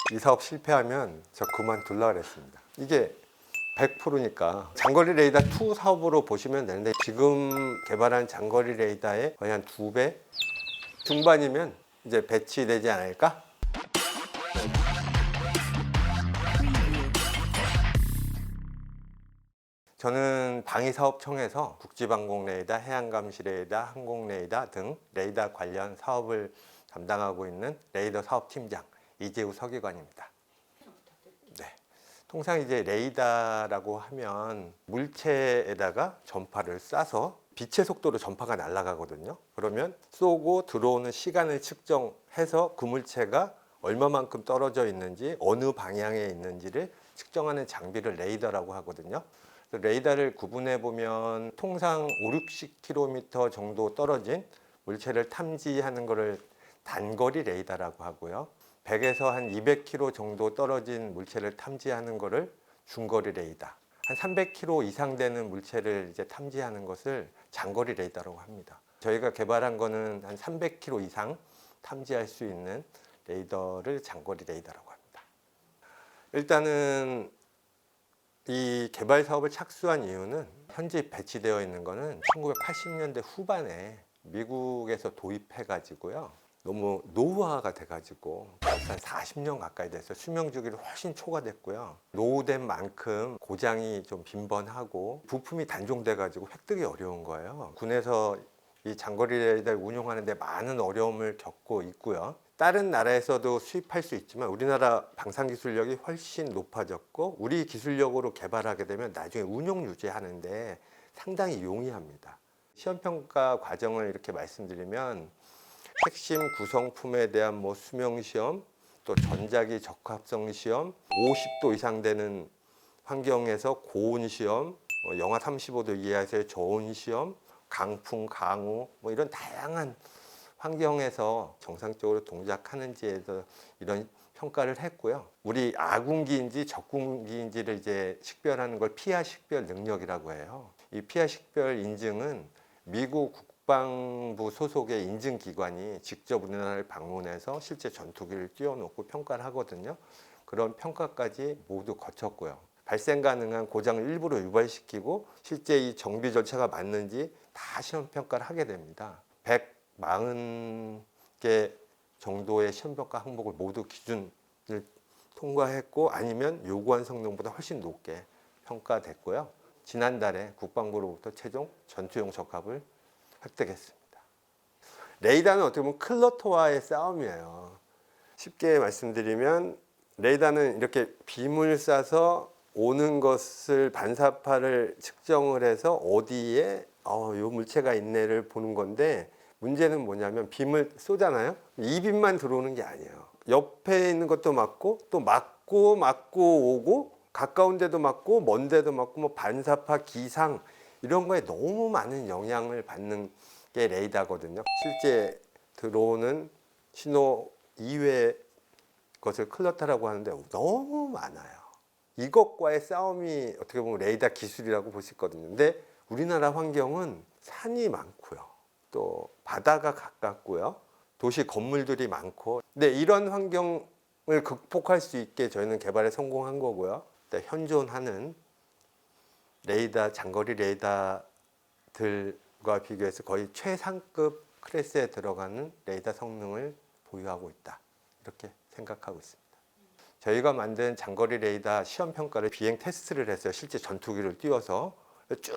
이 사업 실패하면 저 그만둘라 그랬습니다. 이게 100%니까 장거리 레이더 2 사업으로 보시면 되는데 지금 개발한 장거리 레이더의 거의 한 2배 중반이면 이제 배치되지 않을까? 저는 방위사업청에서 국지방공 레이더, 해양감시 레이더, 항공 레이더 등 레이더 관련 사업을 담당하고 있는 레이더 사업팀장 이재우 서기관입니다. 네. 통상 이제 레이더라고 하면 물체에다가 전파를 쏴서 빛의 속도로 전파가 날아가거든요. 그러면 쏘고 들어오는 시간을 측정해서 그 물체가 얼마만큼 떨어져 있는지 어느 방향에 있는지를 측정하는 장비를 레이더라고 하거든요. 레이더를 구분해 보면 통상 5, 60km 정도 떨어진 물체를 탐지하는 것을 단거리 레이더라고 하고요. 100에서 한 200km 정도 떨어진 물체를 탐지하는 것을 중거리 레이더, 한 300km 이상 되는 물체를 이제 탐지하는 것을 장거리 레이더라고 합니다. 저희가 개발한 거는 한 300km 이상 탐지할 수 있는 레이더를 장거리 레이더라고 합니다. 일단은 이 개발 사업을 착수한 이유는 현재 배치되어 있는 거는 1980년대 후반에 미국에서 도입해 가지고요. 너무 노후화가 돼 가지고 벌써 한 40년 가까이 돼서 수명 주기를 훨씬 초과됐고요. 노후된 만큼 고장이 좀 빈번하고 부품이 단종돼 가지고 획득이 어려운 거예요. 군에서 이 장거리 레이더를 운용하는데 많은 어려움을 겪고 있고요. 다른 나라에서도 수입할 수 있지만 우리나라 방산 기술력이 훨씬 높아졌고 우리 기술력으로 개발하게 되면 나중에 운용 유지하는데 상당히 용이합니다. 시험평가 과정을 이렇게 말씀드리면 핵심 구성품에 대한 뭐 수명 시험, 또 전자기 적합성 시험, 50도 이상 되는 환경에서 고온 시험, 영하 35도 이하에서의 저온 시험, 강풍, 강우 뭐 이런 다양한 환경에서 정상적으로 동작하는지에 대해서 이런 평가를 했고요. 우리 아군기인지 적군기인지를 이제 식별하는 걸 피하 식별 능력이라고 해요. 이 피하 식별 인증은 미국 국방부 소속의 인증기관이 직접 우리나라를 방문해서 실제 전투기를 띄워놓고 평가를 하거든요. 그런 평가까지 모두 거쳤고요. 발생 가능한 고장을 일부러 유발시키고 실제 이 정비 절차가 맞는지 다 시험 평가를 하게 됩니다. 140개 정도의 시험평가 항목을 모두 기준을 통과했고 아니면 요구한 성능보다 훨씬 높게 평가됐고요. 지난달에 국방부로부터 최종 전투용 적합을 획득했습니다. 레이더는 어떻게 보면 클러터와의 싸움이에요. 쉽게 말씀드리면 레이더는 이렇게 빔을 쏴서 오는 것을 반사파를 측정을 해서 어디에 요 물체가 있네를 보는 건데 문제는 뭐냐면 빔을 쏘잖아요. 이 빔만 들어오는 게 아니에요. 옆에 있는 것도 맞고 또 맞고 오고 가까운 데도 맞고 먼 데도 맞고 뭐 반사파 기상 이런 거에 너무 많은 영향을 받는 게 레이더거든요. 실제 들어오는 신호 이외의 것을 클러터라고 하는데 너무 많아요. 이것과의 싸움이 어떻게 보면 레이더 기술이라고 볼 수 있거든요. 근데 우리나라 환경은 산이 많고요. 또 바다가 가깝고요. 도시 건물들이 많고. 근데 이런 환경을 극복할 수 있게 저희는 개발에 성공한 거고요. 현존하는 레이더, 장거리 레이더들과 비교해서 거의 최상급 클래스에 들어가는 레이더 성능을 보유하고 있다. 이렇게 생각하고 있습니다. 저희가 만든 장거리 레이더 시험 평가를 비행 테스트를 했어요. 실제 전투기를 띄워서 쭉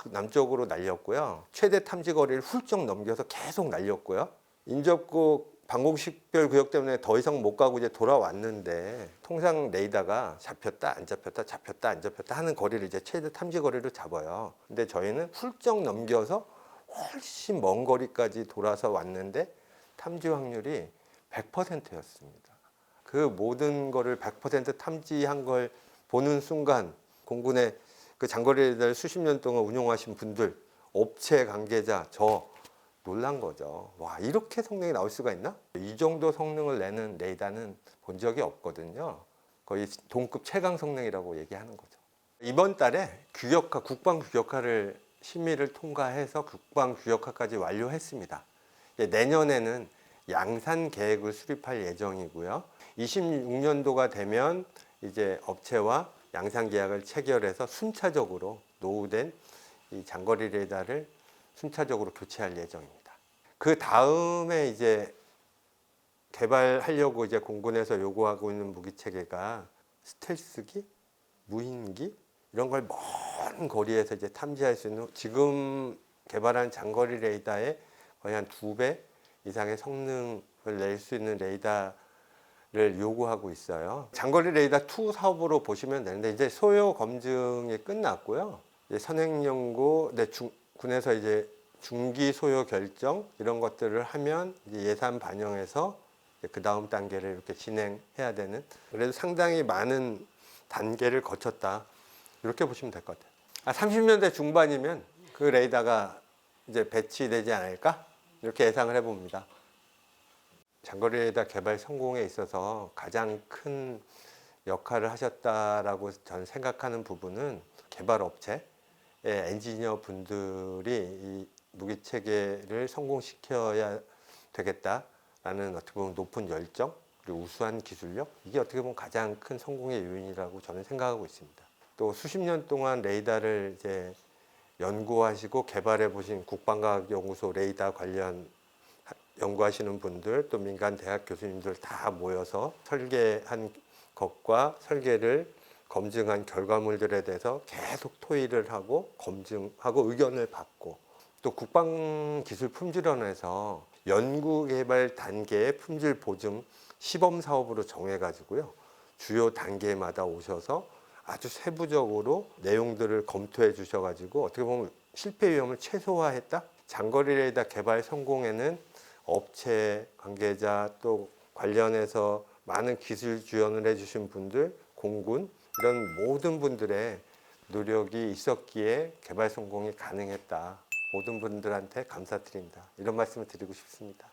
남쪽으로 날렸고요. 최대 탐지 거리를 훌쩍 넘겨서 계속 날렸고요. 인접국 방공식별 구역 때문에 더 이상 못 가고 이제 돌아왔는데 통상 레이더가 잡혔다 안 잡혔다 잡혔다 안 잡혔다 하는 거리를 이제 최대 탐지 거리로 잡아요. 근데 저희는 훌쩍 넘겨서 훨씬 먼 거리까지 돌아서 왔는데 탐지 확률이 100%였습니다. 그 모든 거를 100% 탐지한 걸 보는 순간 공군의 그 장거리 레이더를 수십 년 동안 운용하신 분들, 업체 관계자, 저 놀란 거죠. 와, 이렇게 성능이 나올 수가 있나? 이 정도 성능을 내는 레이더는 본 적이 없거든요. 거의 동급 최강 성능이라고 얘기하는 거죠. 이번 달에 규격화, 국방 규격화를 심의를 통과해서 국방 규격화까지 완료했습니다. 내년에는 양산 계획을 수립할 예정이고요. 26년도가 되면 이제 업체와 양산 계약을 체결해서 순차적으로 노후된 이 장거리 레이더를 순차적으로 교체할 예정입니다. 그 다음에 이제 개발하려고 이제 공군에서 요구하고 있는 무기 체계가 스텔스기, 무인기 이런 걸 먼 거리에서 이제 탐지할 수 있는 지금 개발한 장거리 레이더의 거의 한 2배 이상의 성능을 낼 수 있는 레이더를 요구하고 있어요. 장거리 레이더 2 사업으로 보시면 되는데 이제 소요 검증이 끝났고요. 이제 선행 연구, 군에서 이제 중기 소요 결정 이런 것들을 하면 이제 예산 반영해서 그 다음 단계를 이렇게 진행해야 되는, 그래도 상당히 많은 단계를 거쳤다 이렇게 보시면 될 것 같아요. 30년대 중반이면 그 레이더가 이제 배치되지 않을까 이렇게 예상을 해봅니다. 장거리 레이더 개발 성공에 있어서 가장 큰 역할을 하셨다라고 저는 생각하는 부분은 개발 업체의 엔지니어 분들이 이 무기 체계를 성공시켜야 되겠다라는 어떻게 보면 높은 열정 그리고 우수한 기술력, 이게 어떻게 보면 가장 큰 성공의 요인이라고 저는 생각하고 있습니다. 또 수십 년 동안 레이더를 이제 연구하시고 개발해 보신 국방과학연구소 레이더 관련 연구하시는 분들, 또 민간 대학 교수님들 다 모여서 설계한 것과 설계를 검증한 결과물들에 대해서 계속 토의를 하고 검증하고 의견을 받고, 또 국방기술품질원에서 연구개발 단계의 품질 보증 시범 사업으로 정해가지고요, 주요 단계마다 오셔서 아주 세부적으로 내용들을 검토해 주셔가지고 어떻게 보면 실패 위험을 최소화했다. 장거리 레이더 개발 성공에는 업체 관계자 또 관련해서 많은 기술 지원을 해주신 분들, 공군 이런 모든 분들의 노력이 있었기에 개발 성공이 가능했다. 모든 분들한테 감사드립니다. 이런 말씀을 드리고 싶습니다.